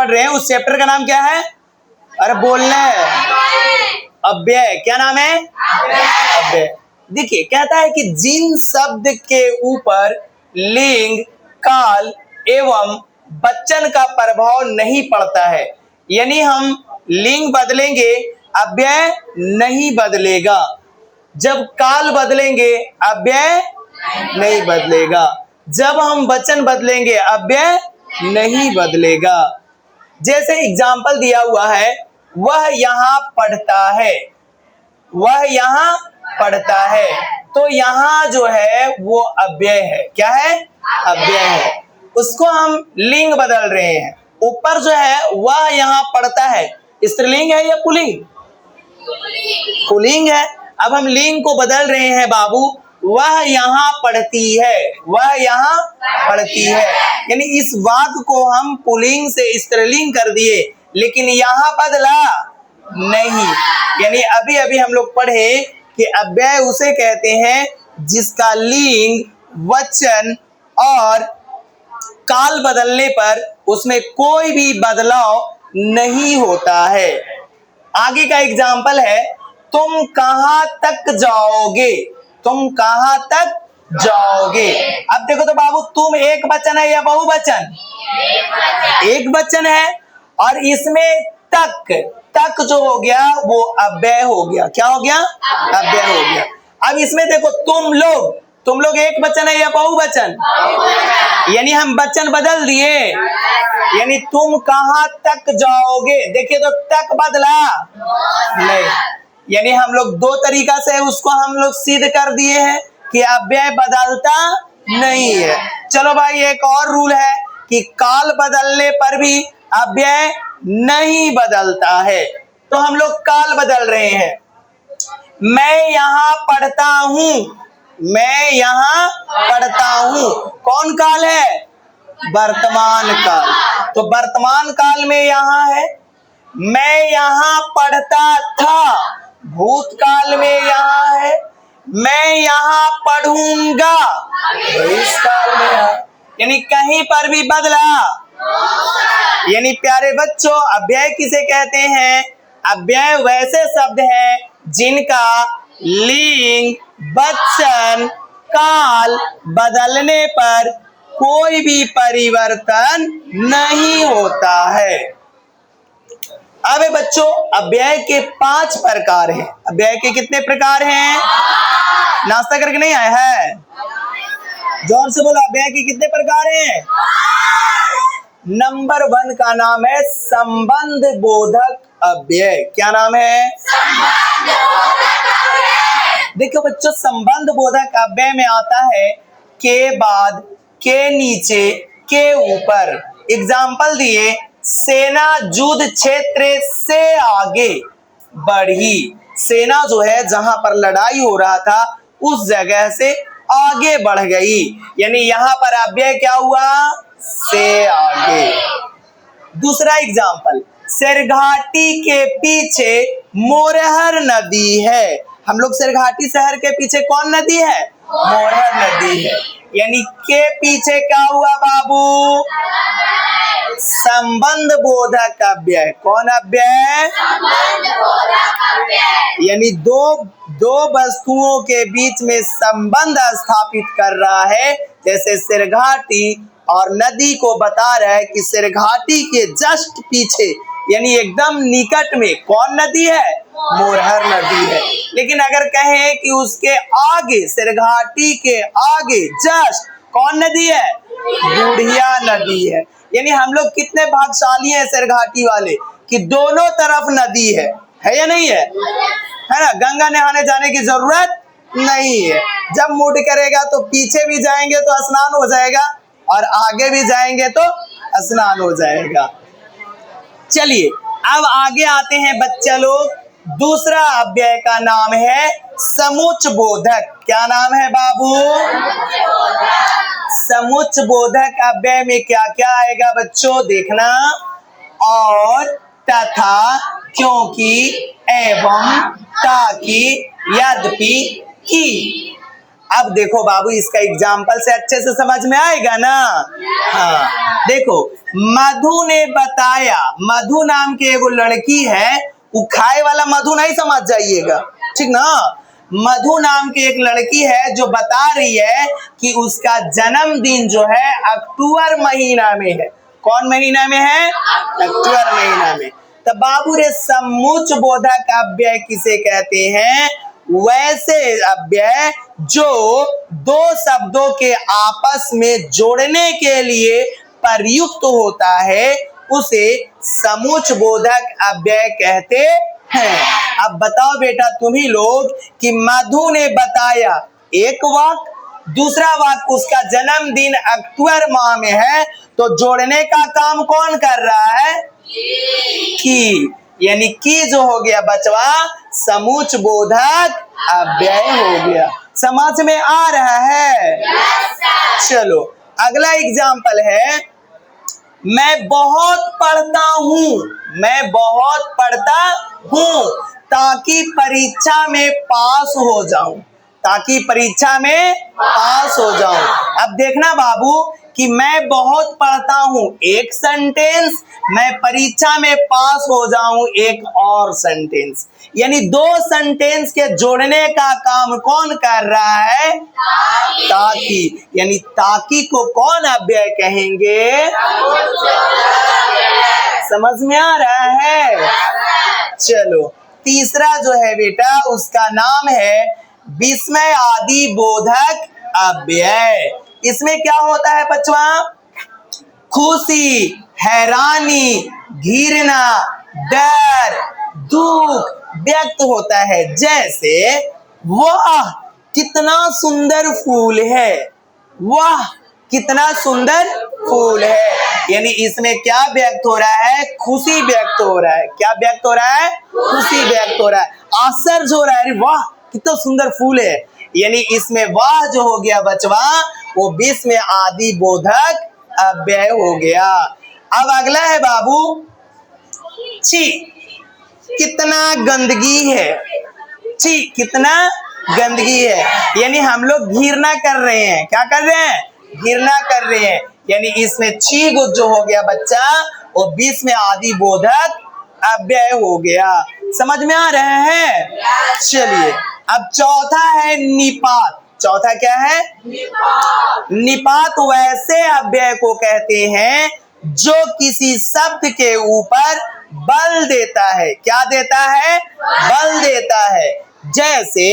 पढ़ रहे हैं उस चैप्टर का नाम क्या है? अरे बोलना है। अव्यय। क्या नाम है? अव्यय। देखिए कहता है कि जिन शब्द के ऊपर लिंग, काल एवं वचन का प्रभाव नहीं पड़ता है, यानी हम लिंग बदलेंगे अव्यय नहीं बदलेगा, जब काल बदलेंगे अव्यय नहीं बदलेगा, जब हम वचन बदलेंगे अव्यय नहीं बदलेगा। जैसे एग्जाम्पल दिया हुआ है, वह यहाँ पढ़ता है, वह यहाँ पढ़ता है, तो यहाँ जो है वो अव्यय है। क्या है? अव्यय है। उसको हम लिंग बदल रहे हैं। ऊपर जो है वह यहाँ पढ़ता है, स्त्रीलिंग है या पुल्लिंग? पुल्लिंग है। अब हम लिंग को बदल रहे हैं बाबू, वह यहाँ पढ़ती है, वह यहाँ पढ़ती है, यानी इस वाक्य को हम पुल्लिंग से स्त्रीलिंग कर दिए, लेकिन यहाँ बदला नहीं। यानी अभी अभी हम लोग पढ़े कि अव्यय उसे कहते हैं जिसका लिंग, वचन और काल बदलने पर उसमें कोई भी बदलाव नहीं होता है। आगे का एग्जाम्पल है, तुम कहां तक जाओगे? तुम कहां तक जाओगे? अब देखो तो बाबू, तुम एक वचन है या बहुवचन? एक वचन है, और इसमें तक, तक जो हो गया वो अव्यय हो गया। क्या हो गया? अव्यय हो गया। अब इसमें देखो, तुम लोग एक वचन है या बहुवचन? यानी हम वचन बदल दिए, यानी तुम कहां तक जाओगे, देखिए तो तक बदला नहीं, यानी हम लोग दो तरीका से उसको हम लोग सिद्ध कर दिए हैं कि अव्यय बदलता नहीं है। चलो भाई, एक और रूल है कि काल बदलने पर भी अव्यय नहीं बदलता है, तो हम लोग काल बदल रहे हैं। मैं यहाँ पढ़ता हूँ, मैं यहाँ पढ़ता हूँ, कौन काल है? वर्तमान काल। तो वर्तमान काल में यहाँ है। मैं यहाँ पढ़ता था, भूतकाल में यहाँ है। मैं यहाँ पढ़ूंगा, भविष्यकाल में है। यानी कहीं पर भी बदला। यानी प्यारे बच्चों, अव्यय किसे कहते हैं? अव्यय वैसे शब्द हैं जिनका लिंग, वचन, काल बदलने पर कोई भी परिवर्तन नहीं होता है। अब बच्चों, अव्यय के 5 प्रकार हैं। अव्यय के कितने प्रकार हैं? नाश्ता करके नहीं आए हैं? जोर से बोलो, अव्यय के कितने प्रकार हैं? नंबर 1 का नाम है संबंध बोधक अव्यय। क्या नाम है? देखो बच्चों, संबंध बोधक अव्यय में आता है के बाद, के नीचे, के ऊपर। एग्जाम्पल दिए, सेना युद्ध क्षेत्र से आगे बढ़ी। सेना जो है जहां पर लड़ाई हो रहा था उस जगह से आगे बढ़ गई, यानी यहाँ पर अव्यय क्या हुआ? से आगे। दूसरा एग्जाम्पल, सिरघाटी के पीछे मोरहर नदी है। हम लोग सिरघाटी शहर के पीछे कौन नदी है? मोरहर नदी है। यानी के पीछे क्या हुआ बाबू? संबंध बोधक अव्यय। कौन अव्यय? यानी दो वस्तुओं के बीच में संबंध स्थापित कर रहा है। जैसे सिरघाटी और नदी को बता रहा है कि सिरघाटी के जस्ट पीछे, यानी एकदम निकट में कौन नदी है? मोरहर नदी है। लेकिन अगर कहें कि उसके आगे, सिरघाटी के आगे जस्ट कौन नदी है? बूढ़िया नदी है। यानी हम लोग कितने भाग्यशाली हैं सिरघाटी वाले कि दोनों तरफ नदी है या नहीं है? है ना? गंगा नहाने जाने की जरूरत नहीं है। जब मूड करेगा तो पीछे भी जाएंगे तो स्नान हो जाएगा, और आगे भी जाएंगे तो स्नान हो जाएगा। चलिए अब आगे आते हैं बच्चे लोग। दूसरा अव्यय का नाम है समुच्च बोधक। क्या नाम है बाबू? समुच्च बोधक अव्यय में क्या क्या आएगा बच्चों? देखना, और, तथा, क्योंकि, एवं, ताकि, यद्यपि, कि। अब देखो बाबू, इसका एग्जाम्पल से अच्छे से समझ में आएगा ना। हाँ देखो, मधु ने बताया, मधु नाम की एगो लड़की है, वो खाए वाला मधु नहीं समझ जाइएगा, ठीक ना। मधु नाम की एक लड़की है जो बता रही है कि उसका जन्मदिन जो है अक्टूबर महीना में है। कौन महीना में है? अक्टूबर महीना में। तो बाबू रे, समुच्च बोधक अव्यय किसे कहते हैं? वैसे अव्यय जो दो शब्दों के आपस में जोड़ने के लिए प्रयुक्त होता है उसे समुच्च बोधक अव्यय कहते हैं। अब बताओ बेटा तुम ही लोग कि मधु ने बताया एक वाक्य, दूसरा वाक्य उसका जन्मदिन अक्टूबर माह में है, तो जोड़ने का काम कौन कर रहा है? की, यानी की जो हो गया बचवा समुच्च बोधक अव्यय हो गया। समझ में आ रहा है? चलो अगला एग्जाम्पल है, मैं बहुत पढ़ता हूँ, मैं बहुत पढ़ता हूँ ताकि परीक्षा में पास हो जाऊं, ताकि परीक्षा में पास हो जाऊं। अब देखना बाबू कि मैं बहुत पढ़ता हूँ एक सेंटेंस, मैं परीक्षा में पास हो जाऊं एक और सेंटेंस, यानी दो सेंटेंस के जोड़ने का काम कौन कर रहा है? ताकि, यानी ताकि को कौन अव्यय कहेंगे? समझ में आ रहा है? चलो तीसरा जो है बेटा उसका नाम है विस्मय आदि बोधक अव्यय। इसमें क्या होता है बच्चों? खुशी, हैरानी, घृणा, डर, दुख व्यक्त होता है। जैसे वाह कितना सुंदर फूल है, वाह कितना सुंदर फूल है, यानी इसमें क्या व्यक्त हो रहा है? खुशी व्यक्त हो रहा है। क्या व्यक्त हो रहा है? खुशी व्यक्त हो रहा है, आश्चर्य हो रहा है, वाह कितना सुंदर फूल है, यानी इसमें वाह जो हो गया बचवा वो विस्मय आदि बोधक अव्यय हो गया। अब अगला है बाबू, छी कितना गंदगी है, छी कितना गंदगी है, यानी हम लोग घृणा कर रहे हैं। क्या कर रहे हैं? घृणा कर रहे हैं, यानी इसमें छी जो हो गया बच्चा वो विस्मय आदि बोधक अव्यय हो गया। समझ में आ रहा है? चलिए अब चौथा है निपात। चौथा क्या है? निपात वैसे अव्यय को कहते हैं जो किसी शब्द के ऊपर बल देता है। क्या देता है? बल देता है। जैसे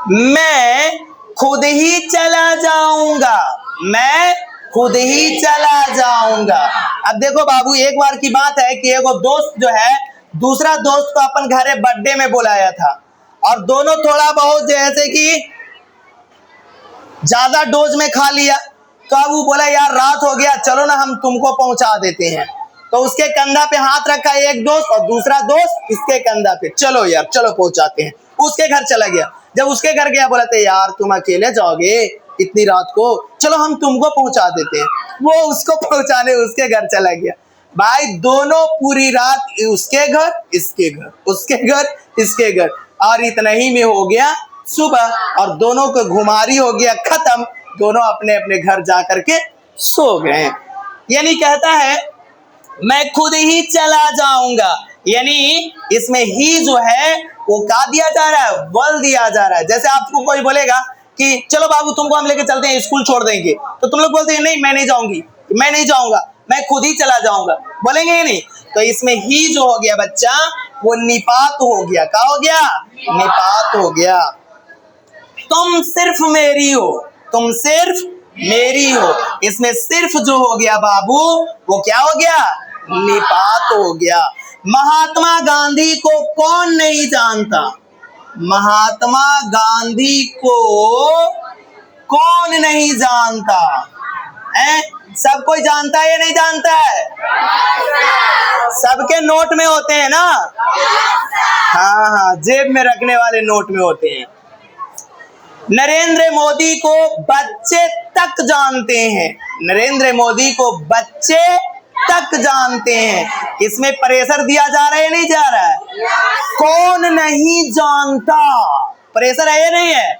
मैं खुद ही चला जाऊंगा, मैं खुद ही चला जाऊंगा। अब देखो बाबू, एक बार की बात है कि एगो दोस्त जो है दूसरा दोस्त को अपन घरे बर्थडे में बुलाया था, और दोनों थोड़ा बहुत जैसे कि ज्यादा डोज में खा लिया, तो अब वो बोला यार रात हो गया, चलो ना हम तुमको पहुंचा देते हैं। तो उसके कंधा पे हाथ रखा एक दोस्त और दूसरा दोस्त इसके कंधा पे, चलो यार चलो पहुंचाते हैं। उसके घर चला गया, जब उसके घर गया बोला थे यार तुम अकेले जाओगे इतनी रात को, चलो हम तुमको पहुंचा देते हैं। वो उसको पहुंचाने उसके घर चला गया। भाई दोनों पूरी रात उसके घर इसके घर, उसके घर इसके घर, और इतना ही में हो गया सुबह, और दोनों को घुमारी हो गया खत्म, दोनों अपने अपने घर जा करके सो गए। यानी कहता है मैं खुद ही चला जाऊंगा, यानी इसमें ही जो है वो क्या दिया जा रहा है? बल दिया जा रहा है। जैसे आपको कोई बोलेगा कि चलो बाबू तुमको हम लेके चलते हैं, स्कूल छोड़ देंगे, तो तुम लोग बोलते हैं नहीं मैं नहीं जाऊंगी, मैं नहीं जाऊंगा, मैं खुद ही चला जाऊंगा, बोलेंगे नहीं? तो इसमें ही जो हो गया बच्चा वो निपात हो गया। क्या हो गया? निपात हो गया। तुम सिर्फ मेरी हो, तुम सिर्फ मेरी हो, इसमें सिर्फ जो हो गया बाबू वो क्या हो गया? निपात हो गया। महात्मा गांधी को कौन नहीं जानता? महात्मा गांधी को कौन नहीं जानता है? सब कोई जानता है या नहीं जानता है? सबके नोट में होते हैं ना? हाँ हाँ, जेब में रखने वाले नोट में होते हैं। नरेंद्र मोदी को बच्चे तक जानते हैं, नरेंद्र मोदी को बच्चे तक जानते हैं। इसमें प्रेशर दिया जा रहा है नहीं जा रहा है? कौन नहीं जानता? प्रेशर है या नहीं है?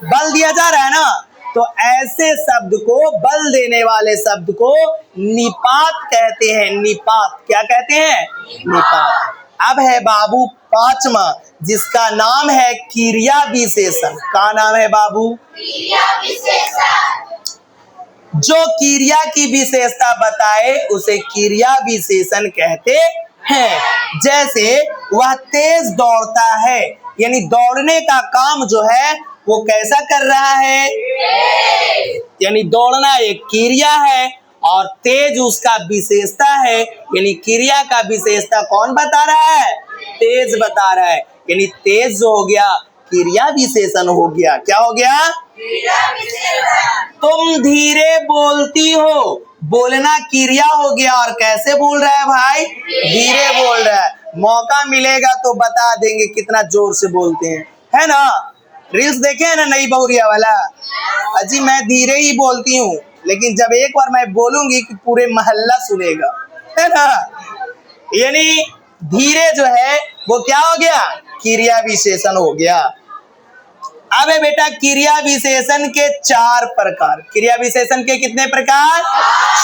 बल दिया जा रहा है ना, तो ऐसे शब्द को, बल देने वाले शब्द को निपात कहते हैं। निपात क्या कहते हैं? निपात। अब है बाबू पांचवा, जिसका नाम है क्रिया विशेषण। का नाम है बाबू? क्रिया विशेषण। जो क्रिया की विशेषता बताए उसे क्रिया विशेषण कहते हैं। जैसे वह तेज दौड़ता है, यानी दौड़ने का काम जो है वो कैसा कर रहा है? यानी दौड़ना एक क्रिया है और तेज उसका विशेषता है, यानी क्रिया का विशेषता कौन बता रहा है? तेज बता रहा है। यानी तेज जो हो गया क्रिया विशेषण हो गया। क्या हो गया? क्रिया विशेषण। तुम धीरे बोलती हो, बोलना क्रिया हो गया। और कैसे बोल रहा है भाई? धीरे बोल रहा है। मौका मिलेगा तो बता देंगे कितना जोर से बोलते हैं, है ना? रील्स देखे है ना नई बहुरिया वाला? अजी मैं धीरे ही बोलती हूँ, लेकिन जब एक बार मैं बोलूंगी कि पूरे मोहल्ला सुनेगा, है ना? यानी धीरे जो है वो क्या हो गया? क्रिया विशेषण हो गया। अब है बेटा क्रिया विशेषण के 4 प्रकार। क्रिया विशेषण के कितने प्रकार?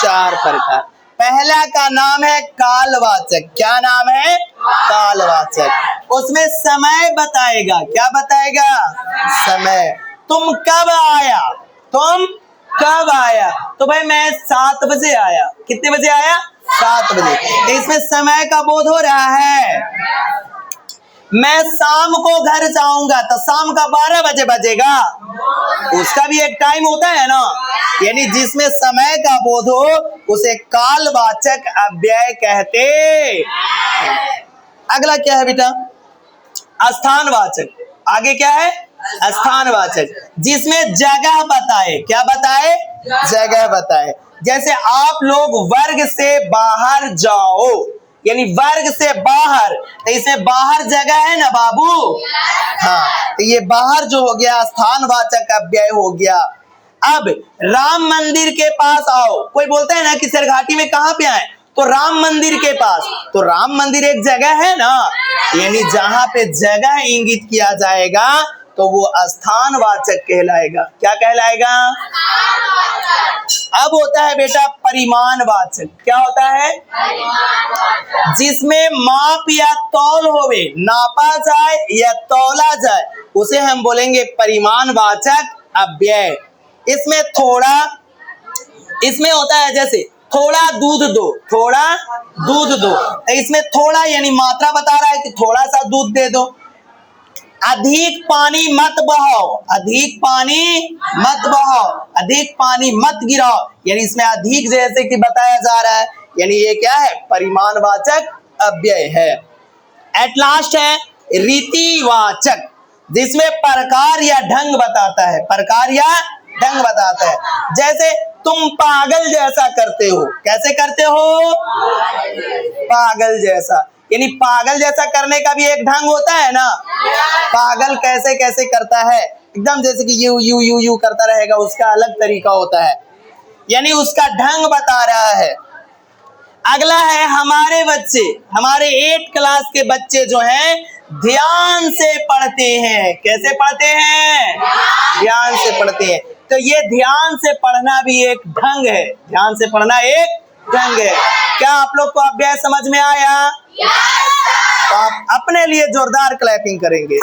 4 प्रकार। पहला का नाम है कालवाचक। क्या नाम है? कालवाचक। उसमें समय बताएगा। क्या बताएगा? समय। तुम कब आया? तुम कब आया? तो भाई मैं 7 बजे आया। कितने बजे आया? 7 बजे। तो इसमें समय का बोध हो रहा है। मैं शाम को घर जाऊंगा, तो शाम का 12 बजे बजेगा। उसका भी एक टाइम होता है ना। यानी जिसमें समय का बोध हो उसे कालवाचक अव्यय कहते। अगला क्या है बेटा? स्थानवाचक। आगे क्या है? स्थानवाचक, जिसमें जगह बताए। क्या बताए? जगह बताए। जैसे आप लोग वर्ग से बाहर जाओ, यानी वर्ग से बाहर, तो इसमें बाहर जगह है ना बाबू? हाँ, तो ये बाहर जो हो गया स्थानवाचक अव्यय हो गया। अब राम मंदिर के पास आओ। कोई बोलता है ना कि सरघाटी में कहाँ पे आए? तो राम मंदिर के पास। तो राम मंदिर एक जगह है ना, यानी जहां पे जगह इंगित किया जाएगा तो वो स्थानवाचक कहलाएगा। क्या कहलाएगा? अब होता है बेटा परिमाणवाचक। क्या होता है? जिसमें माप या तौल होवे, नापा जाए या तौला जाए, उसे हम बोलेंगे परिमाणवाचक अव्यय। इसमें थोड़ा, इसमें होता है जैसे थोड़ा दूध दो, थोड़ा दूध दो। इसमें थोड़ा यानी मात्रा बता रहा है कि थोड़ा सा दूध दे दो। अधिक पानी मत बहाओ, अधिक पानी मत बहाओ, अधिक पानी मत गिराओ, यानी इसमें अधिक जैसे कि बताया जा रहा है, यानी ये क्या है? परिमाणवाचक अव्यय है। एट लास्ट है रीतिवाचक, जिसमें प्रकार या ढंग बताता है। प्रकार या ढंग बताता है। जैसे तुम पागल जैसा करते हो। कैसे करते हो? पागल जैसा। यानी पागल जैसा करने का भी एक ढंग होता है ना। पागल कैसे कैसे करता है, एकदम जैसे कि यू यू यू यू करता रहेगा, उसका अलग तरीका होता है, यानी उसका ढंग बता रहा है। अगला है हमारे बच्चे, हमारे 8 क्लास के बच्चे जो हैं ध्यान से पढ़ते हैं। कैसे पढ़ते हैं? ध्यान से पढ़ते हैं। तो ये ध्यान से पढ़ना भी एक ढंग है। ध्यान से पढ़ना एक ढंग है। क्या आप लोग को अभ्यास समझ में आया? तो आप अपने लिए जोरदार क्लैपिंग करेंगे।